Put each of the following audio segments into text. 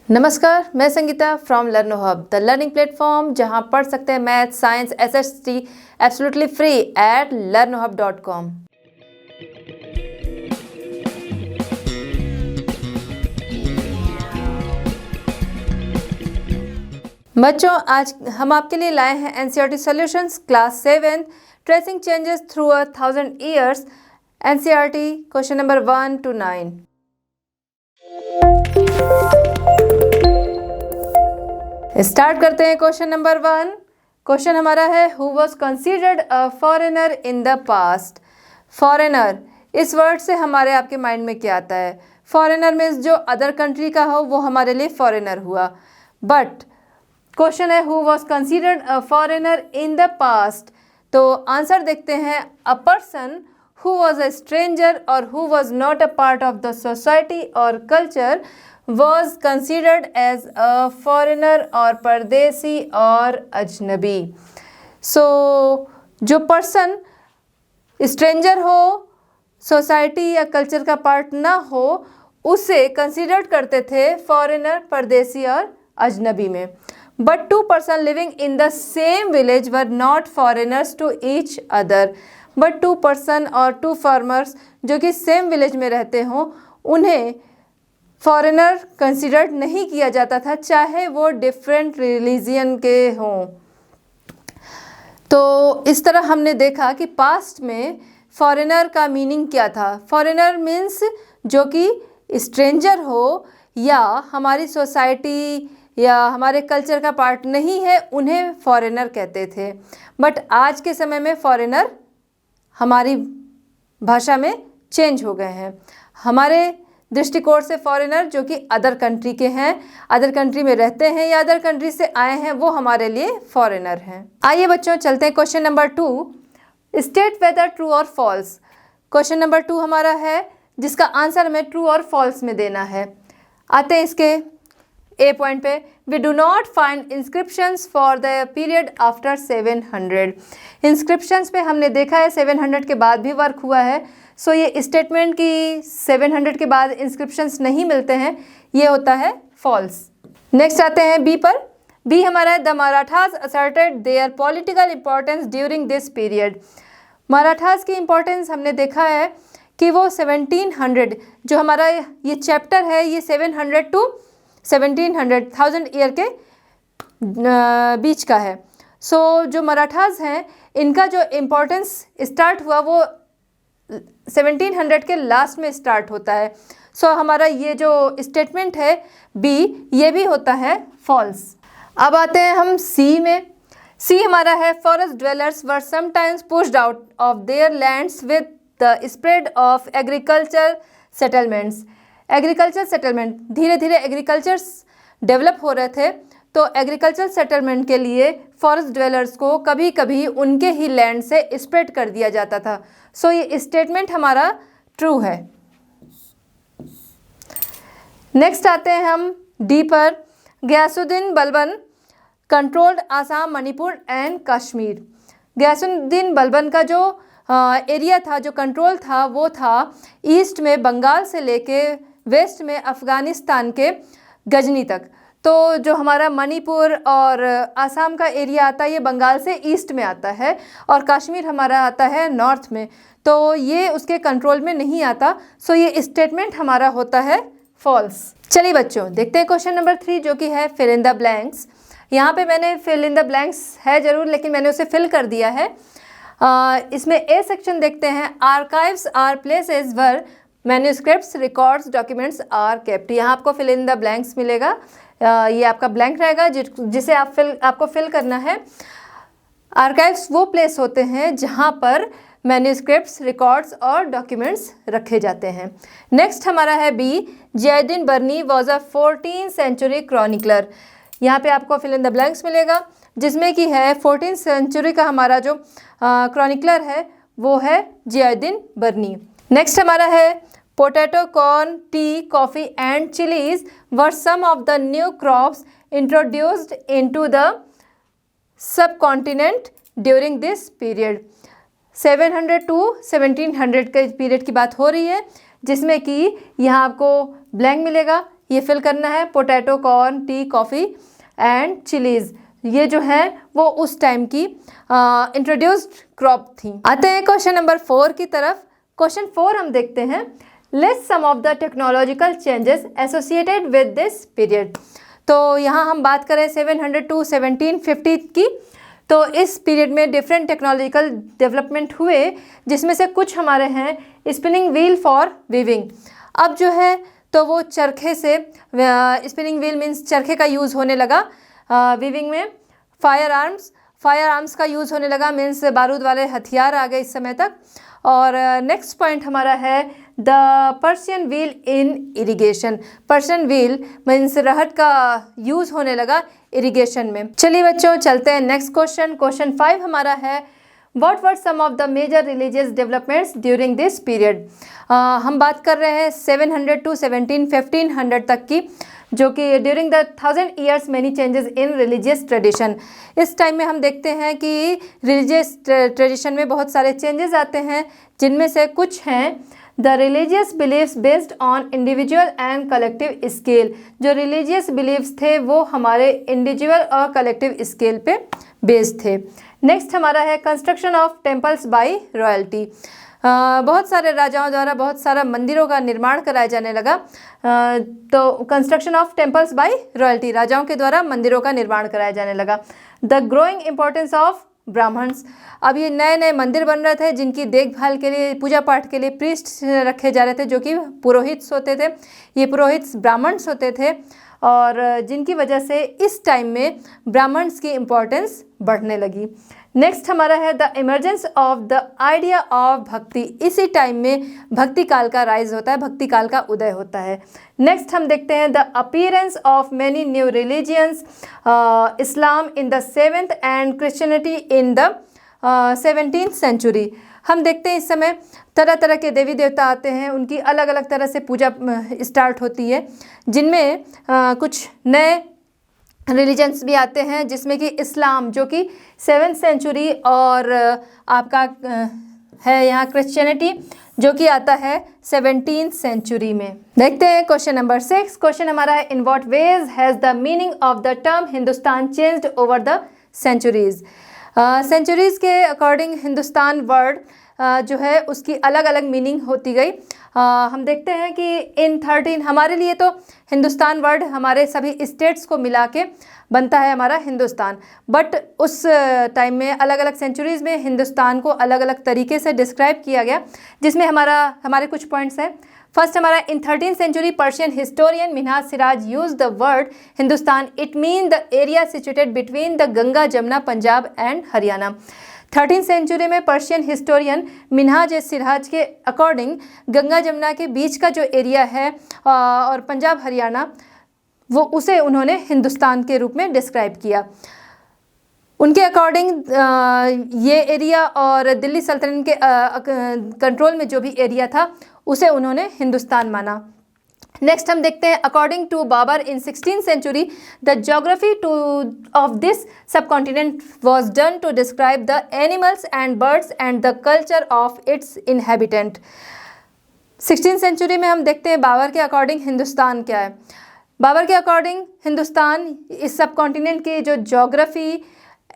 नमस्कार, मैं Sangeeta from लर्नो hub, the learning platform जहां पढ़ सकते हैं math, science, SST absolutely free at learnohub.com। बच्चों, आज हम आपके लिए लाए हैं NCERT solutions class 7 tracing changes through 1000 years NCERT question number 1 to 9। Start करते हैं क्वेश्चन नंबर 1। क्वेश्चन हमारा है who was considered a foreigner in the past. Foreigner इस वर्ड से हमारे आपके माइंड में क्या आता है? फॉरेनर मीन्स जो अदर कंट्री का हो वो हमारे लिए फॉरेनर हुआ। बट क्वेश्चन है who was considered a foreigner in the past, तो आंसर देखते हैं a person who was a stranger or who was not a part of the society or culture was considered as a foreigner or परदेसी और अजनबी। सो जो person stranger हो, society या culture का पार्ट ना हो, उसे कंसिडर्ड करते थे फॉरेनर, परदेसी और अजनबी में। But two person living in the same village were not foreigners to each other. But two person और टू फार्मर्स जो कि सेम विलेज में रहते हों, उन्हें फॉरेनर कंसिडर्ड नहीं किया जाता था, चाहे वो डिफरेंट रिलीजियन के हों। तो इस तरह हमने देखा कि पास्ट में फॉरेनर का मीनिंग क्या था। फॉरेनर मीन्स जो कि स्ट्रेंजर हो या हमारी सोसाइटी या हमारे कल्चर का पार्ट नहीं है, उन्हें फॉरेनर कहते थे। बट आज के समय में फॉरेनर हमारी भाषा में चेंज हो गए हैं। हमारे दृष्टिकोण से फॉरेनर जो कि अदर कंट्री के हैं, अदर कंट्री में रहते हैं या अदर कंट्री से आए हैं, वो हमारे लिए फॉरेनर हैं। आइए बच्चों, चलते हैं question number 2। State whether true और फॉल्स। क्वेश्चन नंबर 2 हमारा है जिसका आंसर हमें ट्रू और फॉल्स में देना है। आते हैं इसके ए पॉइंट पे। We do not find inscriptions for the period after 700। Inscriptions पे हमने देखा है 700 के बाद भी वर्क हुआ है। सो ये स्टेटमेंट कि 700 के बाद इंस्क्रिप्शंस नहीं मिलते हैं, ये होता है फॉल्स। नेक्स्ट आते हैं बी पर। बी हमारा है the Marathas asserted there political importance during this period. Marathas की इंपॉर्टेंस हमने देखा है कि वो 1700, जो हमारा ये चैप्टर है, ये 700 to 1700 1000 ईयर के बीच का है। सो जो मराठास हैं, इनका जो इम्पोर्टेंस स्टार्ट हुआ वो 1700 के लास्ट में स्टार्ट होता है। सो हमारा ये जो स्टेटमेंट है बी, ये भी होता है फॉल्स। अब आते हैं हम सी में। सी हमारा है forest dwellers were sometimes pushed out of their lands with the spread of agriculture settlements. Agriculture settlement, धीरे धीरे एग्रीकल्चर्स डेवलप हो रहे थे, तो एग्रीकल्चर सेटलमेंट के लिए फॉरेस्ट ड्वेलर्स को कभी कभी उनके ही लैंड से स्प्रेड कर दिया जाता था। सो ये स्टेटमेंट हमारा ट्रू है। नेक्स्ट आते हैं हम डी पर। Ghiyasuddin Balban controlled Assam, Manipur and Kashmir. गयासुद्दीन बलबन का जो एरिया था, जो कंट्रोल था, वो था ईस्ट में बंगाल से लेके वेस्ट में अफ़गानिस्तान के गजनी तक। तो जो हमारा मणिपुर और आसाम का एरिया आता है, ये बंगाल से ईस्ट में आता है, और कश्मीर हमारा आता है नॉर्थ में, तो ये उसके कंट्रोल में नहीं आता। सो ये स्टेटमेंट हमारा होता है फॉल्स। चलिए बच्चों, देखते हैं क्वेश्चन नंबर 3 जो कि है फिल इन द ब्लैंक्स। यहाँ पे मैंने फिल इन द ब्लैंक्स है ज़रूर, लेकिन मैंने उसे फिल कर दिया है। इसमें ए सेक्शन देखते हैं। Archives are places where manuscripts, records, documents are kept. यहाँ आपको फिल इन द ब्लैंक्स मिलेगा। ये आपका ब्लैंक रहेगा जिसे आपको फिल करना है। आर्काइव्स वो प्लेस होते हैं जहाँ पर मैन्यूस्क्रिप्ट्स, रिकॉर्ड्स और डॉक्यूमेंट्स रखे जाते हैं। नेक्स्ट हमारा है B. Ziauddin Barani was a 14th century chronicler. यहाँ पे आपको फिल इन द ब्लैंक्स मिलेगा, जिसमें कि है 14th सेंचुरी का हमारा जो क्रॉनिकलर है वो है जियाउद्दीन बर्नी। नेक्स्ट हमारा है potato, corn, tea, coffee and chillies were some of the new crops introduced into the subcontinent during this period. 700 to 1700 के पीरियड की बात हो रही है, जिसमें कि यहाँ आपको ब्लैंक मिलेगा ये फिल करना है। Potato, corn, tea, coffee and chillies, ये जो है वो उस टाइम की इंट्रोड्यूस्ड क्रॉप थी। आते हैं क्वेश्चन नंबर 4 की तरफ। क्वेश्चन 4 हम देखते हैं, list some of the technological changes associated with this period. तो यहाँ हम बात करें 700 टू 1750 की, तो इस पीरियड में डिफरेंट टेक्नोलॉजिकल डेवलपमेंट हुए, जिसमें से कुछ हमारे हैं स्पिनिंग व्हील फॉर वीविंग। अब जो है तो वो चरखे से, स्पिनिंग व्हील मीन्स चरखे का यूज़ होने लगा वीविंग में। फायर आर्म्स का यूज़ होने लगा, मीन्स बारूद वाले हथियार आ गए इस समय तक। और नेक्स्ट पॉइंट हमारा है the Persian wheel in irrigation. Persian wheel means रहट का यूज़ होने लगा इरिगेशन में। चलिए बच्चों चलते हैं नेक्स्ट क्वेश्चन। क्वेश्चन 5 हमारा है, What were some of the major religious developments during this period? हम बात कर रहे हैं 700 to 1500 तक की, जो कि during the 1000 years many changes in religious tradition। इस टाइम में हम देखते हैं कि रिलीजियस ट्रेडिशन में बहुत सारे चेंजेस आते हैं, जिनमें से कुछ हैं the religious beliefs based on individual and collective scale. जो रिलीजियस बिलीव्स थे वो हमारे इंडिविजुअल और कलेक्टिव स्केल पे बेस्ड थे। नेक्स्ट हमारा है construction of temples by royalty. बहुत सारे राजाओं द्वारा बहुत सारा मंदिरों का निर्माण कराया जाने लगा। तो construction of temples by royalty, राजाओं के द्वारा मंदिरों का निर्माण कराया जाने लगा। The growing importance of Brahmins. अब ये नए नए मंदिर बन रहे थे, जिनकी देखभाल के लिए, पूजा पाठ के लिए प्रीस्ट रखे जा रहे थे, जो कि पुरोहित होते थे। ये पुरोहित ब्राह्मण्स होते थे, और जिनकी वजह से इस टाइम में ब्राह्मण्स की इम्पोर्टेंस बढ़ने लगी। नेक्स्ट हमारा है the emergence of the idea of भक्ति। इसी टाइम में भक्ति काल का राइज होता है, भक्ति काल का उदय होता है। नेक्स्ट हम देखते हैं the appearance of many new religions, Islam in the 7th and Christianity in the 17th century. हम देखते हैं इस समय तरह तरह के देवी देवता आते हैं, उनकी अलग अलग तरह से पूजा स्टार्ट होती है, जिनमें कुछ नए रिलीजन्स भी आते हैं, जिसमें कि इस्लाम जो कि 7th सेंचुरी, और आपका है यहाँ क्रिश्चियनिटी जो कि आता है 17th सेंचुरी में। देखते हैं क्वेश्चन नंबर 6। क्वेश्चन हमारा है, in what ways has the meaning of the term Hindustan changed over the centuries. Centuries के अकॉर्डिंग हिंदुस्तान वर्ड जो है उसकी अलग अलग मीनिंग होती गई। हम देखते हैं कि इन 13 हमारे लिए तो हिंदुस्तान वर्ड हमारे सभी स्टेट्स को मिला के बनता है हमारा हिंदुस्तान, बट उस टाइम में अलग अलग सेंचुरीज़ में हिंदुस्तान को अलग अलग तरीके से डिस्क्राइब किया गया, जिसमें हमारे कुछ पॉइंट्स हैं। फर्स्ट हमारा, in 13th century Persian historian Minhaj Siraj use the word Hindustan, it mean the area situated between the Ganga Jamuna Punjab and Haryana. 13th century में पर्शियन हिस्टोरियन मिन्हाज सिराज के अकॉर्डिंग गंगा जमुना के बीच का जो एरिया है और पंजाब हरियाणा, वो उसे उन्होंने हिंदुस्तान के रूप में डिस्क्राइब किया। उनके अकॉर्डिंग ये एरिया और दिल्ली सल्तनत के कंट्रोल में जो भी एरिया था उसे उन्होंने हिंदुस्तान माना। नेक्स्ट हम देखते हैं, according to Babur in 16th century the geography of this subcontinent was done to describe the animals and birds and the culture of its inhabitant. 16th century में हम देखते हैं बाबर के अकॉर्डिंग हिंदुस्तान क्या है। बाबर के अकॉर्डिंग हिंदुस्तान इस सब कॉन्टिनेंट की जो ज्योग्राफी,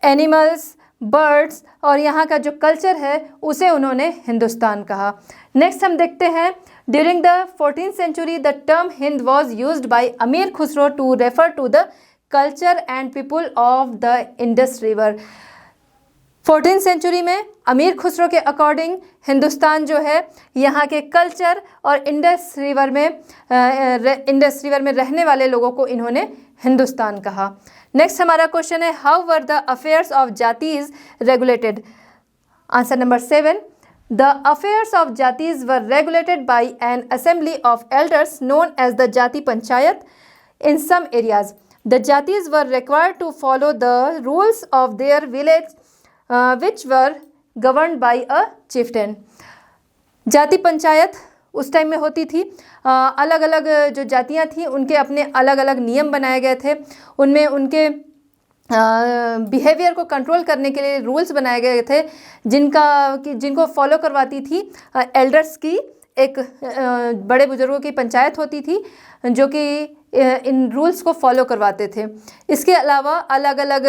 एनिमल्स, बर्ड्स और यहाँ का जो कल्चर है उसे उन्होंने हिंदुस्तान कहा। नेक्स्ट हम देखते हैं, during the 14th century the term Hind was used by Amir Khusro to refer to the culture and people of the Indus river. 14th century में अमीर खुसरो के अकॉर्डिंग हिंदुस्तान जो है यहाँ के कल्चर और इंडस रिवर में रहने वाले लोगों को इन्होंने हिंदुस्तान कहा। नेक्स्ट हमारा क्वेश्चन है, how were the affairs of jatis regulated. Answer number 7, the affairs of jatis were regulated by an assembly of elders known as the jati panchayat in some areas. The jatis were required to follow the rules of their village which were governed by a chieftain. Jati panchayat उस time में होती थी। अलग अलग जो जातियां थी उनके अपने अलग अलग नियम बनाए गए थे, उनमें उनके बिहेवियर को कंट्रोल करने के लिए रूल्स बनाए गए थे, जिनको फॉलो करवाती थी एल्डर्स की एक बड़े बुजुर्गों की पंचायत होती थी, जो कि इन रूल्स को फॉलो करवाते थे। इसके अलावा अलग अलग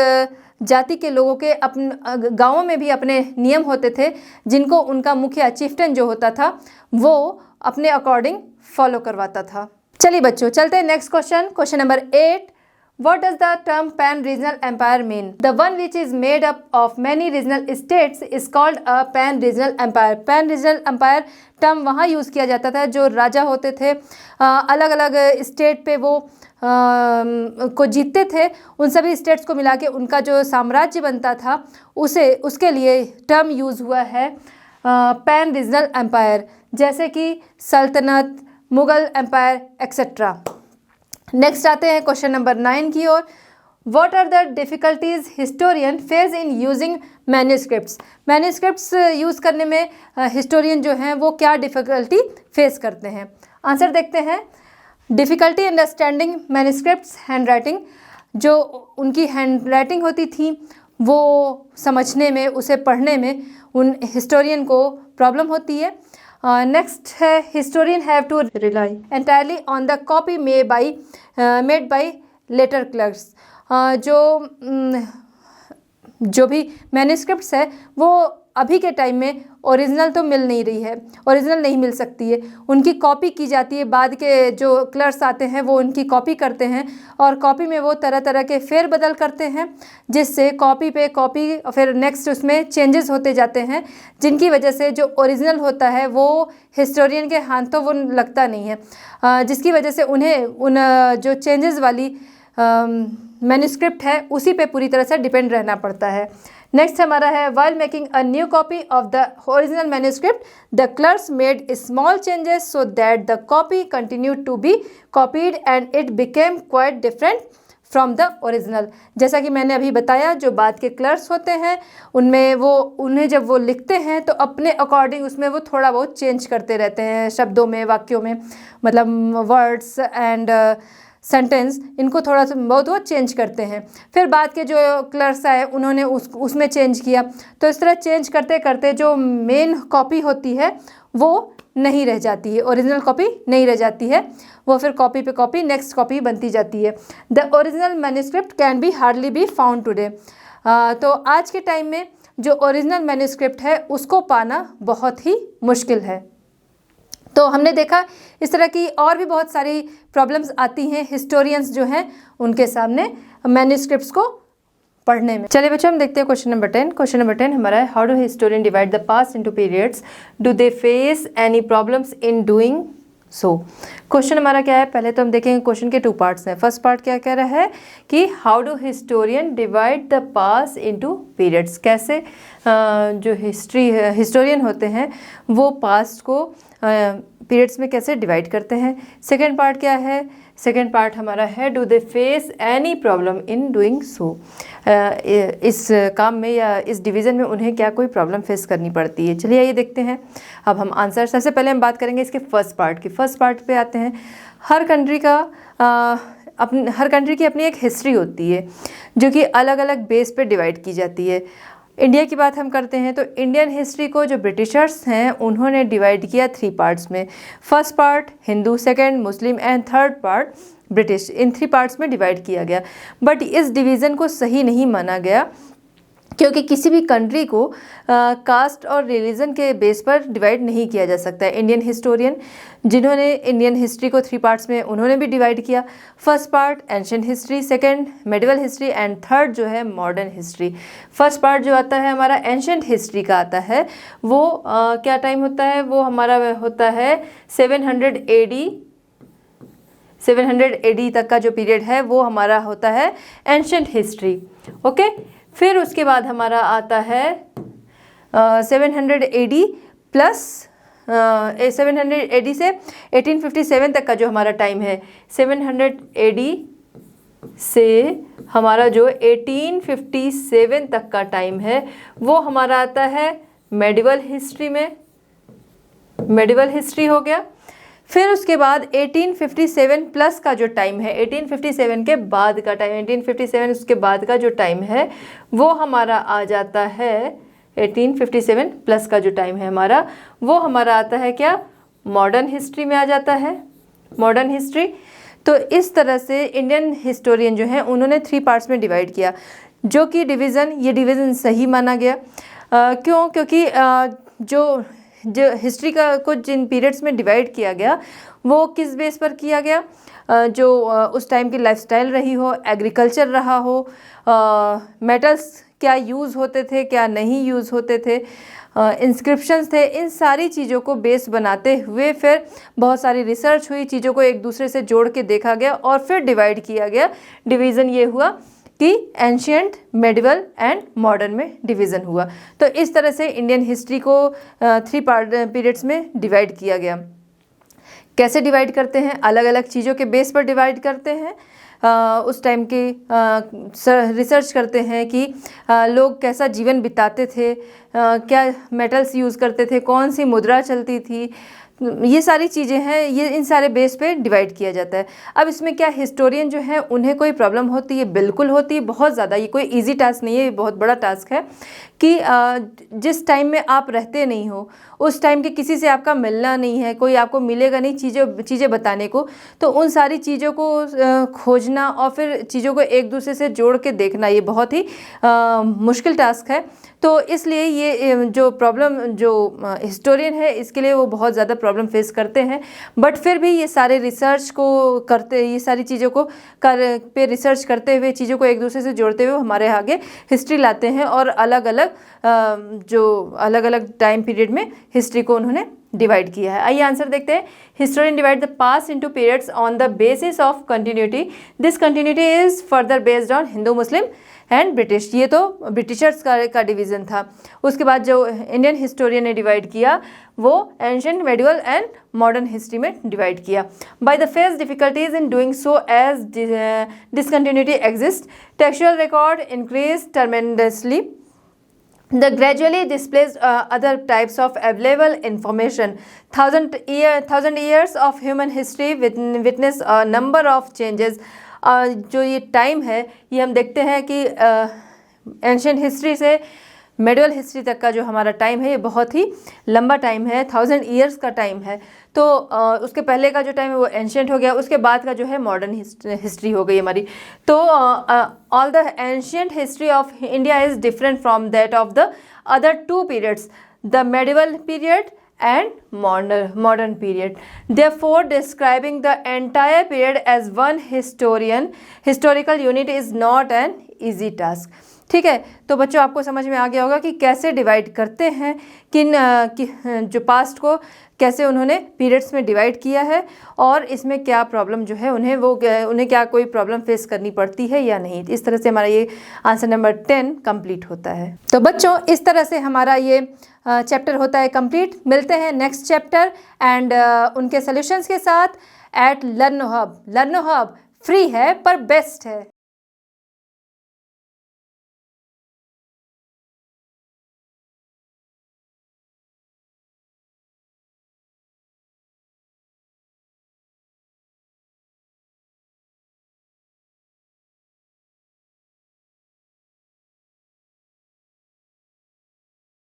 जाति के लोगों के अपने गाँवों में भी अपने नियम होते थे, जिनको उनका मुखिया चीफ्टन जो होता था वो अपने अकॉर्डिंग फॉलो करवाता था। चलिए बच्चों, चलते हैं next question. Question number 8, What does the term pan-regional empire mean? The one which is made up of many regional states is called a pan-regional empire. Pan-regional empire term वहाँ use किया जाता था जो राजा होते थे, अलग अलग स्टेट पे वो को जीतते थे, उन सभी स्टेट्स को मिला के उनका जो साम्राज्य बनता था उसके लिए टर्म यूज़ हुआ है पैन रीजनल एम्पायर, जैसे कि सल्तनत, मुग़ल एम्पायर एक्सेट्रा। नेक्स्ट आते हैं क्वेश्चन नंबर 9 की ओर। What are the difficulties historian face in using manuscripts? Manuscripts use करने में हिस्टोरियन जो हैं वो क्या डिफ़िकल्टी फेस करते हैं? आंसर देखते हैं। Difficulty understanding manuscripts hand writing, जो उनकी हैंड राइटिंग होती थी वो समझने में, उसे पढ़ने में उन हिस्टोरियन को प्रॉब्लम होती है। नेक्स्ट है historian have to rely entirely on the copy made by later clerks. जो भी मैन्यूस्क्रिप्ट्स है वो अभी के टाइम में ओरिजिनल तो मिल नहीं रही है, ओरिजिनल नहीं मिल सकती है, उनकी कॉपी की जाती है। बाद के जो क्लर्क्स आते हैं वो उनकी कॉपी करते हैं और कॉपी में वो तरह तरह के फेर बदल करते हैं, जिससे कॉपी पे कॉपी फिर नेक्स्ट उसमें चेंजेस होते जाते हैं, जिनकी वजह से जो ओरिजिनल होता है वो हिस्टोरियन के हाथों वो लगता नहीं है, जिसकी वजह से उन्हें उन जो चेंजेस वाली मैन्यूस्क्रिप्ट है उसी पे पूरी तरह से डिपेंड रहना पड़ता है। नेक्स्ट हमारा है while making a new copy of the original manuscript, the clerks made small changes so that the copy continued to be copied and it became quite different from the original। जैसा कि मैंने अभी बताया, जो बाद के क्लर्क्स होते हैं उन्हें जब वो लिखते हैं तो अपने अकॉर्डिंग उसमें वो थोड़ा बहुत चेंज करते रहते हैं, शब्दों में, वाक्यों में, मतलब वर्ड्स एंड सेंटेंस, इनको थोड़ा सा बहुत वो चेंज करते हैं। फिर बाद के जो क्लर्क्स आए उन्होंने उसमें चेंज किया, तो इस तरह चेंज करते करते जो मेन कॉपी होती है वो नहीं रह जाती है, ओरिजिनल कॉपी नहीं रह जाती है, वो फिर कॉपी पे कॉपी नेक्स्ट कॉपी बनती जाती है। The original manuscript can be hardly be found today. तो आज के टाइम में जो ओरिजिनल मैन्यूस्क्रिप्ट है उसको पाना बहुत ही मुश्किल है। तो हमने देखा इस तरह की और भी बहुत सारी प्रॉब्लम्स आती हैं हिस्टोरियंस जो हैं उनके सामने मैन्यूस्क्रिप्ट्स को पढ़ने में। चलिए बच्चों, हम देखते हैं क्वेश्चन नंबर 10। क्वेश्चन नंबर 10 हमारा है how do historian divide the past into periods, do they face any problems in doing so. Question हमारा क्या है, पहले तो हम देखेंगे क्वेश्चन के 2 पार्ट्स हैं। फर्स्ट पार्ट क्या कह रहा है कि how do historian divide the past into periods, कैसे जो हिस्टोरियन होते हैं वो पास्ट को पीरियड्स में कैसे डिवाइड करते हैं। सेकेंड पार्ट क्या है, सेकेंड पार्ट हमारा है do they face any problem in doing सो, इस काम में या इस डिवीज़न में उन्हें क्या कोई प्रॉब्लम फेस करनी पड़ती है। चलिए ये देखते हैं अब हम आंसर। सबसे पहले हम बात करेंगे इसके फर्स्ट पार्ट की। फर्स्ट पार्ट पे आते हैं। हर कंट्री की अपनी एक हिस्ट्री होती है जो कि अलग अलग बेस पे डिवाइड की जाती है। इंडिया की बात हम करते हैं तो इंडियन हिस्ट्री को जो ब्रिटिशर्स हैं उन्होंने डिवाइड किया 3 पार्ट्स में। First part Hindu, second Muslim and third part British, in 3 parts में डिवाइड किया गया। बट इस डिवीज़न को सही नहीं माना गया क्योंकि किसी भी कंट्री को कास्ट और रिलीजन के बेस पर डिवाइड नहीं किया जा सकता है। इंडियन हिस्टोरियन जिन्होंने इंडियन हिस्ट्री को 3 पार्ट्स में उन्होंने भी डिवाइड किया। First part ancient history, second medieval history and third जो है मॉडर्न हिस्ट्री। फर्स्ट पार्ट जो आता है हमारा एंशिएंट हिस्ट्री का आता है, वो क्या टाइम होता है, वो हमारा होता है 700 AD तक का जो पीरियड है वो हमारा होता है एंशिएंट हिस्ट्री। ओके, फिर उसके बाद हमारा आता है 700 AD प्लस 700 AD से 1857 तक का जो हमारा टाइम है। 700 AD से हमारा जो 1857 तक का टाइम है वो हमारा आता है मेडिवल हिस्ट्री में, मेडिवल हिस्ट्री हो गया। फिर उसके बाद 1857 प्लस का जो टाइम है, 1857 के बाद का टाइम, 1857 उसके बाद का जो टाइम है वो हमारा आ जाता है 1857 प्लस का जो टाइम है हमारा वो हमारा आता है क्या, मॉडर्न हिस्ट्री में आ जाता है, मॉडर्न हिस्ट्री। तो इस तरह से इंडियन हिस्टोरियन जो हैं उन्होंने 3 पार्ट्स में डिवाइड किया, जो कि ये डिवीज़न सही माना गया। क्यों? क्योंकि जो हिस्ट्री को जिन पीरियड्स में डिवाइड किया गया वो किस बेस पर किया गया, जो उस टाइम की लाइफस्टाइल रही हो, एग्रीकल्चर रहा हो, मेटल्स क्या यूज़ होते थे, क्या नहीं यूज़ होते थे, इंस्क्रिप्शंस थे, इन सारी चीज़ों को बेस बनाते हुए फिर बहुत सारी रिसर्च हुई, चीज़ों को एक दूसरे से जोड़ के देखा गया और फिर डिवाइड किया गया। डिवीज़न ये हुआ कि एंशियंट, मेडिवल एंड मॉडर्न में डिवीज़न हुआ। तो इस तरह से इंडियन हिस्ट्री को 3 पीरियड्स में डिवाइड किया गया। कैसे डिवाइड करते हैं? अलग अलग चीज़ों के बेस पर डिवाइड करते हैं। उस टाइम की रिसर्च करते हैं कि लोग कैसा जीवन बिताते थे, क्या मेटल्स यूज़ करते थे, कौन सी मुद्रा चलती थी, ये सारी चीज़ें हैं, ये इन सारे बेस पे डिवाइड किया जाता है। अब इसमें क्या हिस्टोरियन जो है उन्हें कोई प्रॉब्लम होती है? बिल्कुल होती है, बहुत ज़्यादा। ये कोई इजी टास्क नहीं है, ये बहुत बड़ा टास्क है कि जिस टाइम में आप रहते नहीं हो, उस टाइम के किसी से आपका मिलना नहीं है, कोई आपको मिलेगा नहीं चीज़ें बताने को, तो उन सारी चीज़ों को खोजना और फिर चीज़ों को एक दूसरे से जोड़ के देखना, ये बहुत ही मुश्किल टास्क है। तो इसलिए ये जो हिस्टोरियन है इसके लिए वो बहुत ज़्यादा प्रॉब्लम फेस करते हैं। बट फिर भी ये सारे रिसर्च को करते, ये सारी चीज़ों को पे रिसर्च करते हुए, चीज़ों को एक दूसरे से जोड़ते हुए हमारे आगे हिस्ट्री लाते हैं और अलग अलग टाइम पीरियड में हिस्ट्री को उन्होंने डिवाइड किया है। आइए आंसर देखते हैं। Historian divide the past into periods on the basis of continuity. This continuity is further based on Hindu, Muslim and British. ये तो ब्रिटिशर्स का डिवीज़न था। उसके बाद जो इंडियन हिस्टोरियन ने डिवाइड किया वो ancient, medieval and modern history में डिवाइड किया। By the face difficulties in doing so as discontinuity exist, textual record increase tremendously, the gradually displaced other types of available information. Thousand years of human history witness a number of changes. जो ये time है ये हम देखते हैं कि ancient history से medieval history तक का जो हमारा टाइम है ये बहुत ही लंबा टाइम है, 1000 ईयर्स का टाइम है। तो उसके पहले का जो टाइम है वो एंशिएंट हो गया, उसके बाद का जो है मॉडर्न हिस्ट्री हो गई हमारी। तो all the ancient history of India is different from that of the other 2 periods, the medieval period and modern period. Therefore, describing the entire period as one historical unit is not an easy task. ठीक है, तो बच्चों आपको समझ में आ गया होगा कि कैसे डिवाइड करते हैं, जो पास्ट को कैसे उन्होंने पीरियड्स में डिवाइड किया है और इसमें क्या प्रॉब्लम जो है उन्हें क्या कोई प्रॉब्लम फेस करनी पड़ती है या नहीं। इस तरह से हमारा ये आंसर नंबर 10 कंप्लीट होता है। तो बच्चों इस तरह से हमारा ये चैप्टर होता है कंप्लीट। मिलते हैं नेक्स्ट चैप्टर एंड उनके सॉल्यूशंस के साथ at Learno Hub. Learno Hub free है पर बेस्ट है।